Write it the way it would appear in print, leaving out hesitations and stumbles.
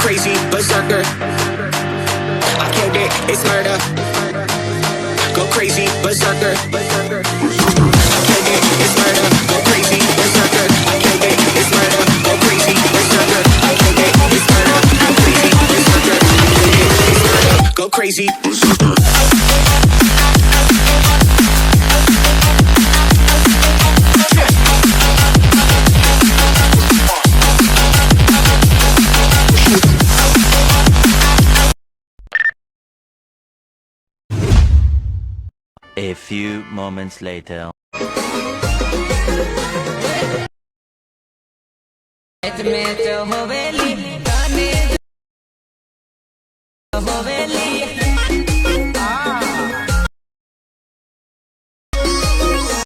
crazy, berserker. I killed it, it's murder. Go crazy, berserker. I killed it, it's murder. Go crazy, berserker. I killed it, it's murder. Go crazy, berserker. I killed it, it's murder. Go crazy, berserker. I killed it, it's murder. Go crazy, berserker. A few moments later. में तो होवेली